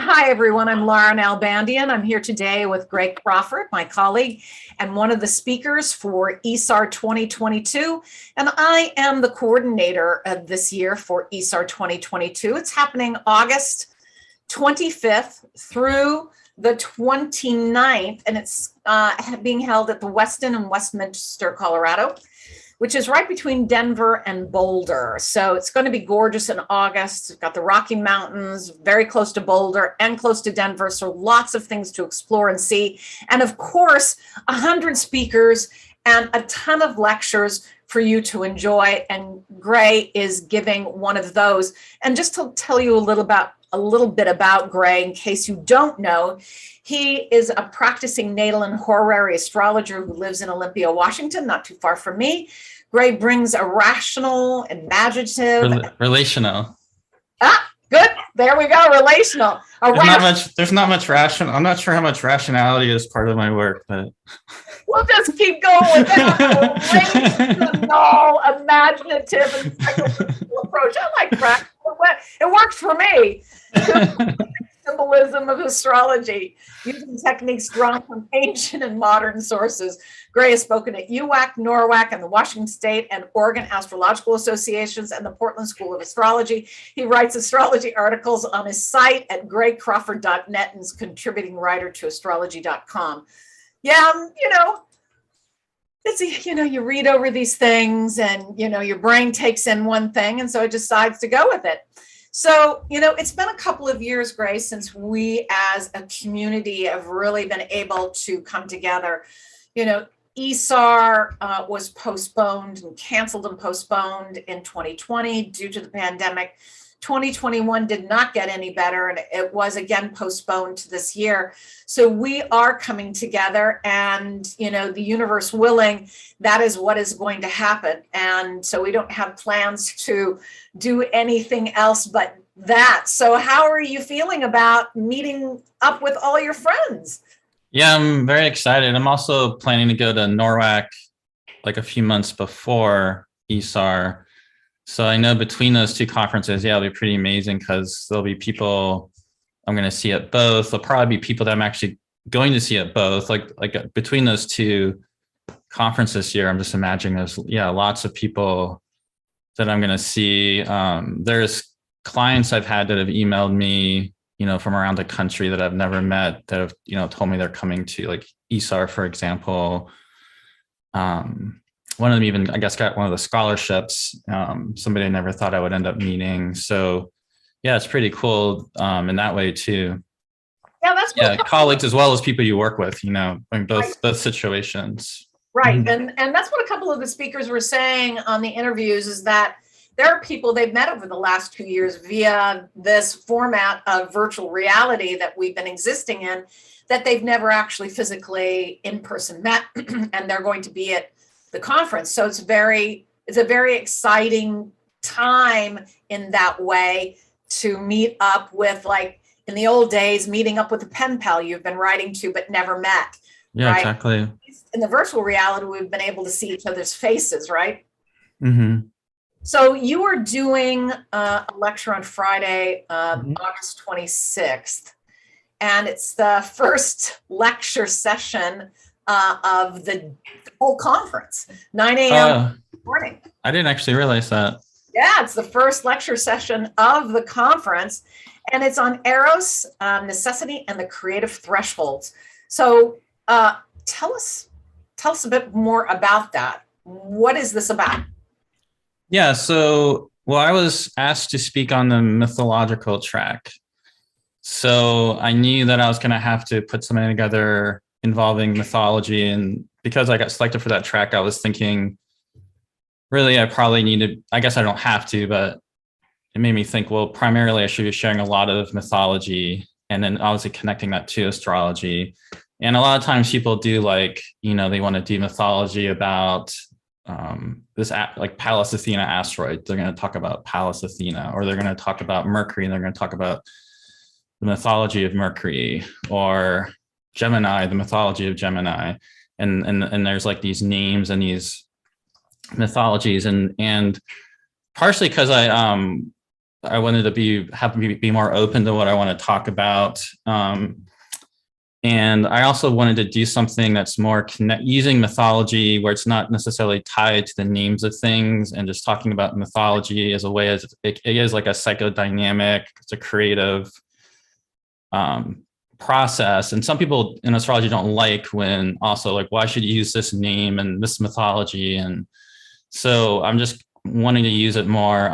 Hi, everyone. I'm Lauren Albandian. I'm here today with Greg Crawford, my colleague, and one of the speakers for ISAR 2022. And I am the coordinator of this year for ISAR 2022. It's happening August 25th through the 29th, and it's being held at the Westin in Westminster, Colorado, which is right between Denver and Boulder. So it's going to be gorgeous in August. We've got the Rocky Mountains, very close to Boulder and close to Denver. So lots of things to explore and see. And of course, 100 speakers and a ton of lectures for you to enjoy. And Gray is giving one of those. And just to tell you a little bit about Gray, in case you don't know, he is a practicing natal and horary astrologer who lives in Olympia, Washington, not too far from me. Gray brings a rational, imaginative, relational. Good. There we go. Relational. There's not much rational. I'm not sure how much rationality is part of my work, but we'll just keep going with that. Relational, imaginative, and psychological approach. I like rational. It works for me. Symbolism of astrology, using techniques drawn from ancient and modern sources. Gray has spoken at UWAC, NORWAC, and the Washington State and Oregon Astrological Associations and the Portland School of Astrology. He writes astrology articles on his site at graycrawford.net and is contributing writer to astrology.com. Yeah, you read over these things and, your brain takes in one thing, and so it decides to go with it. So, it's been a couple of years, Grace, since we as a community have really been able to come together. ISAR was postponed and canceled and postponed in 2020 due to the pandemic. 2021 did not get any better, and it was again postponed to this year. So we are coming together, and the universe willing, that is what is going to happen. And so we don't have plans to do anything else but that. So how are you feeling about meeting up with all your friends? Yeah, I'm very excited. I'm also planning to go to NORWAC like a few months before ISAR. So I know between those two conferences, it'll be pretty amazing because there'll be people I'm going to see at both. There'll probably be people that I'm actually going to see at both. Like between those two conferences this year, I'm just imagining there's lots of people that I'm going to see. There's clients I've had that have emailed me, from around the country that I've never met that have, told me they're coming to like ISAR, for example. One of them even, I guess, got one of the scholarships, somebody I never thought I would end up meeting. So yeah, it's pretty cool in that way too. Yeah, that's cool. Colleagues as well as people you work with, in both situations. Right. Mm-hmm. And that's what a couple of the speakers were saying on the interviews is that there are people they've met over the last 2 years via this format of virtual reality that we've been existing in, that they've never actually physically in person met, and they're going to be at the conference. So it's a very exciting time in that way to meet up with, like in the old days, meeting up with a pen pal you've been writing to but never met. Yeah, right? Exactly. In the virtual reality, we've been able to see each other's faces, right? Mm-hmm. So you are doing a lecture on Friday, August 26th, and it's the first lecture session of the whole conference, 9 a.m. morning. I didn't actually realize that. Yeah, it's the first lecture session of the conference, and it's on Eros, necessity, and the creative thresholds. So tell us a bit more about that. What is this about? Yeah, so, I was asked to speak on the mythological track. So I knew that I was going to have to put something together involving mythology. And because I got selected for that track, I was thinking, really, I probably need to, I guess I don't have to, but it made me think, primarily I should be sharing a lot of mythology and then obviously connecting that to astrology. And a lot of times people do they want to do mythology about this like Pallas Athena asteroid. They're going to talk about Pallas Athena, or they're going to talk about Mercury and they're going to talk about the mythology of Mercury, or Gemini, the mythology of Gemini. And there's like these names and these mythologies and partially because I I wanted to be more open to what I want to talk about. And I also wanted to do something that's more using mythology where it's not necessarily tied to the names of things, and just talking about mythology as a way as it is like a psychodynamic, it's a creative process. And some people in astrology don't like when also like, why should you use this name and this mythology? And so I'm just wanting to use it more.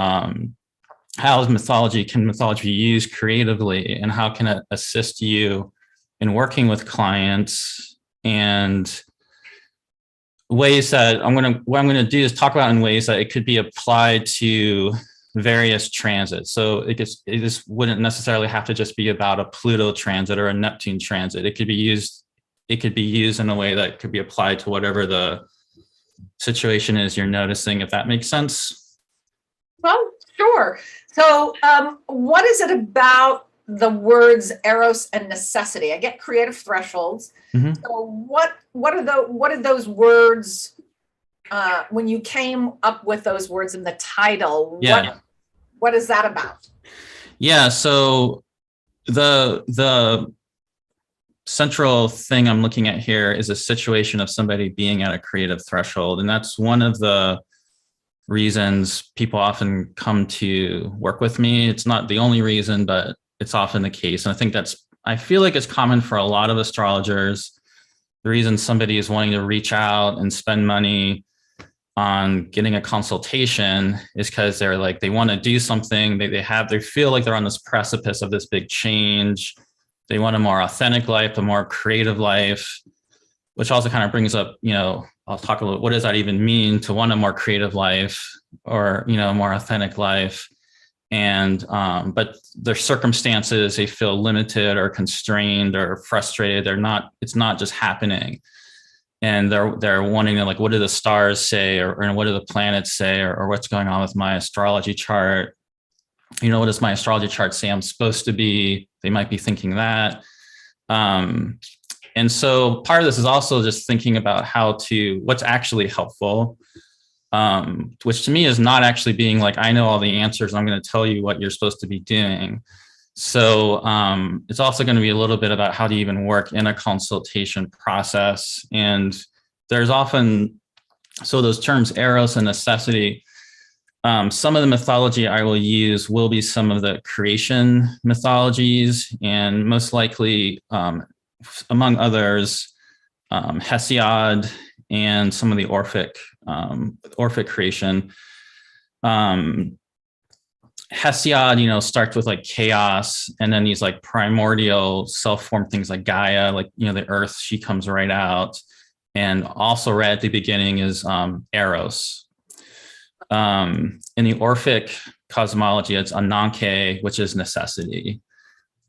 How can mythology be used creatively, and how can it assist you in working with clients, and ways that what I'm going to do is talk about in ways that it could be applied to various transits. So it just wouldn't necessarily have to just be about a Pluto transit or a Neptune transit. It could be used in a way that could be applied to whatever the situation is you're noticing, if that makes sense. Well, sure. So what is it about the words eros and necessity? I get creative thresholds. Mm-hmm. So what are those words, when you came up with those words in the title, what is that about? Yeah, so the central thing I'm looking at here is a situation of somebody being at a creative threshold. And that's one of the reasons people often come to work with me. It's not the only reason, but it's often the case. And I feel like it's common for a lot of astrologers. The reason somebody is wanting to reach out and spend money on getting a consultation is because they're like, they want to do something. They feel like they're on this precipice of this big change. They want a more authentic life, a more creative life, which also kind of brings up, I'll talk a little, what does that even mean to want a more creative life or, a more authentic life? And, but their circumstances, they feel limited or constrained or frustrated. It's not just happening. And they're wanting to, like, what do the stars say, or what do the planets say, or what's going on with my astrology chart? What does my astrology chart say I'm supposed to be? They might be thinking that. And so part of this is also just thinking about what's actually helpful, which to me is not actually being like, I know all the answers, I'm going to tell you what you're supposed to be doing. So it's also going to be a little bit about how to even work in a consultation process. And there's often, so those terms, eros and necessity, some of the mythology I will use will be some of the creation mythologies, and most likely, among others, Hesiod and some of the Orphic creation. Hesiod, starts with like chaos, and then these like primordial self-formed things like Gaia, like, the earth, she comes right out. And also right at the beginning is Eros. In the Orphic cosmology, it's Ananke, which is necessity.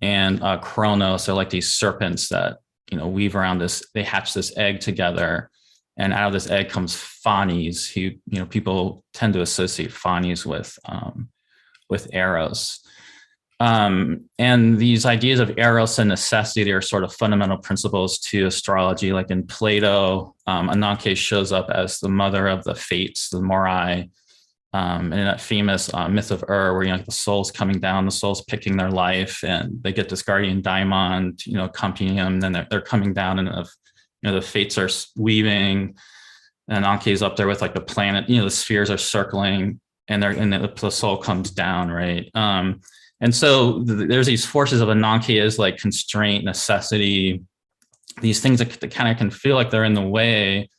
And Chronos are like these serpents that, weave around this, they hatch this egg together. And out of this egg comes Phanes, who, people tend to associate Phanes with Eros. And these ideas of Eros and necessity are sort of fundamental principles to astrology. Like in Plato, Ananke shows up as the mother of the fates, the Morai. And in that famous myth of where, the soul's coming down, the soul's picking their life, and they get this guardian daimon, accompanying them. And then they're coming down, and the fates are weaving, and Ananke is up there with like the planet, the spheres are circling, and the soul comes down, right? And so there's these forces of Ananke as like constraint, necessity, these things that kind of can feel like they're in the way.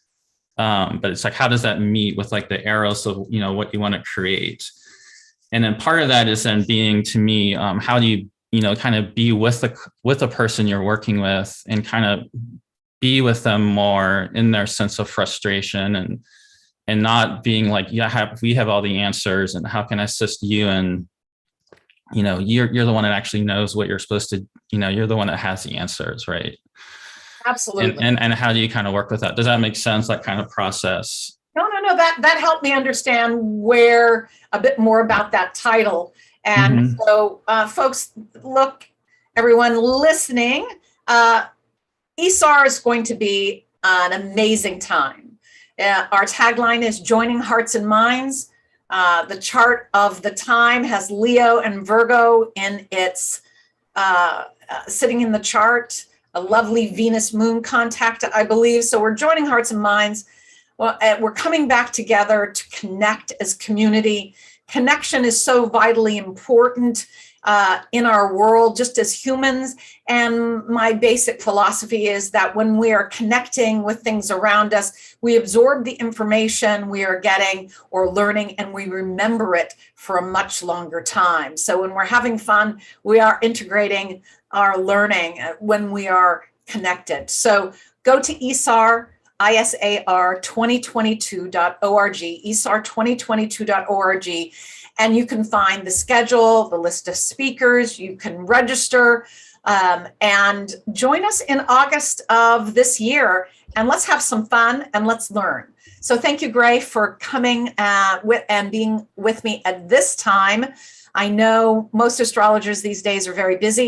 But it's like, how does that meet with like the eros of, what you want to create? And then part of that is then being, to me, how do you, kind of be with the person you're working with, and kind of be with them more in their sense of frustration, and not being like, we have all the answers, and how can I assist you? And, you're the one that actually knows what you're supposed to, you're the one that has the answers, right? Absolutely. And how do you kind of work with that? Does that make sense, that kind of process? No. That helped me understand where a bit more about that title. And so folks, look, everyone listening, ISAR is going to be an amazing time. Our tagline is joining hearts and minds. The chart of the time has Leo and Virgo in its sitting in the chart, a lovely Venus moon contact, I believe. So we're joining hearts and minds. Well, we're coming back together to connect as community. Connection is so vitally important in our world, just as humans. And my basic philosophy is that when we are connecting with things around us, we absorb the information we are getting or learning, and we remember it for a much longer time. So when we're having fun, we are integrating our learning when we are connected. So go to ISAR, ISAR 2022.org, ISAR 2022.org, and you can find the schedule, the list of speakers. You can register and join us in August of this year, and let's have some fun and let's learn. So thank you, Gray, for coming and being with me at this time. I know most astrologers these days are very busy.